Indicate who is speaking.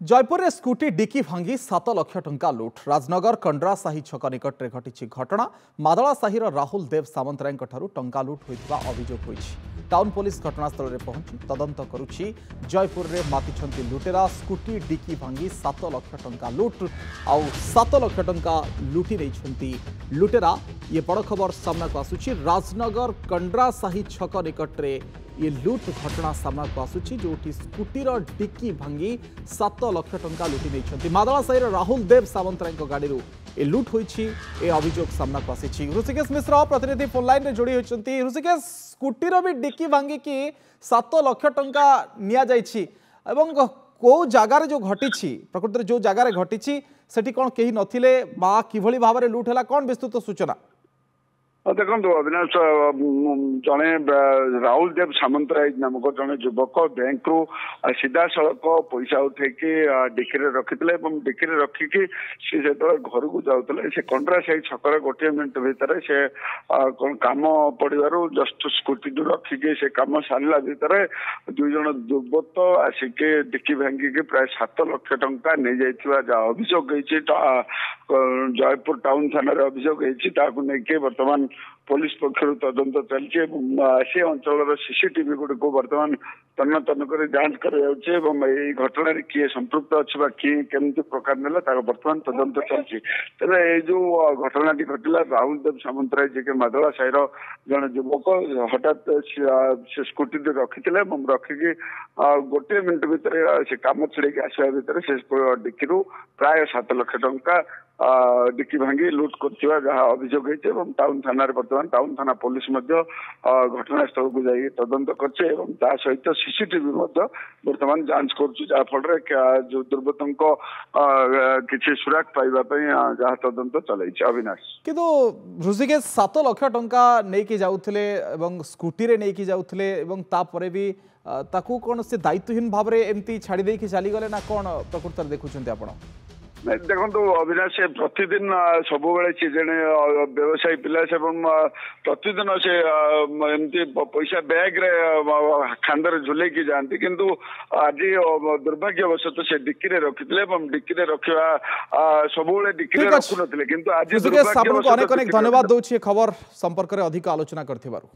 Speaker 1: जयपुर में scooty dickey भांगी 7 लाख टंका लुट। राजनगर कंड्रा साही छक निकट में घटी घटना। मादला साही राहुल देव सामंतराय टंका लुट होता अभियोग होईछि। टाउन पुलिस घटनास्थल में पहुंची तदंत करुछि। जयपुर में मातिछंती लुटेरा स्कूटी डिकी भांगी 7 लाख टंका लुट आउ 7 लाख टंका लुटि नहीं लुटेरा। ये बड़ खबर सामना को आसुछि। राजनगर कंड्रा साही छक निकट में ये लुट घटना सामना को आसुछि, जोठी स्कूटीर डिक्की भांगी 7 लाख टंका लुटि नहीं। मादला साही राहुल देव सामंतराय गाड़ी ये लुट होईछि। ए अभियोग सामना को आसी। ऋषिकेश मिश्र प्रतिनिधि फोन लाइन में जोड़ी होती। ऋषिकेश, स्कूटीर भी डिक्की भांगी की 7 लाख टंका निया जाइछि एवं को जगार जो घटी प्रकृति जो जगार घटी सेठी कौन कहीं नथिले बा किभली भाव में लुट है कौन विस्तृत सूचना?
Speaker 2: देखो अविनाश, जड़े राहुल देव सामंतराय नामक जड़े युवक बैंक रु सीधा सड़क पैसा उठेकी डिक्की रखी डिक्की रखिकी सी जो घर को जाते से कंड्रा साही छकर गोटे मिनट भितर से कम पड़ू जस्ट स्कूटी रखिकी से कम सारा भितर दुई जन दुर्बृत्त आसिके डिक्की भांगिकी प्राय 7 लाख टंका नहीं जाइथिबा जा अभियोग जयपुर टाउन थाना अभियोग होती बर्तमान पुलिस पक्षर तदंत चलती से अंचल सीसीटीवी गुड़ को बर्तमान तन्न तन्न कर जांच कर घटना किए संपृक्त अच्छे किए केमती प्रकार ने बर्तमान तदंत चलती। तेरे ये जो घटना घटला राहुल देव सामंतराय जी के मादला साहिर जन युवक हठात से स्कूटी रखी रखिकी गोटे मिनट भितर से कम छिड़े आसवा भितर से डिक्की प्राय 7 लाख टंका डिक्की भांगी लुट कर अभियोग होती। टाउन थाना बर्तमान टाउन थाना पुलिस घटनास्थल को जाई तदंत करछे एवं ता सहित सीसीटीवी बर्तमान जांच करुच्ची जहाँफल जो दुर्बृत्त किसी सुराग पाइबा जहाँ तदंत चलाई। अविनाश,
Speaker 1: किंतु ऋषिकेश 7 लाख टंका नहीं जाउथले एवं स्कूटी रे नहीं जाउथले एवं तापरे भी ताकू कौन से दायित्वहीन भाव में एमती छाड़ी देकी चली गले ना कौन प्रकृत देखुछन्ते आपण?
Speaker 2: देखो अविनाश, प्रतिदिन सब सी जड़े व्यवसायी पिला से प्रतिदिन से एमती पैसा बैग रे खांदर झुले की जाती किंतु आज दुर्भाग्यवशत से डिक्की रखी डिक्की रखा सब डिक्की रखु नथिले किंतु आज
Speaker 1: अनेक अनेक धन्यवाद दूसरी खबर संपर्क में अधिक आलोचना करथिबारु।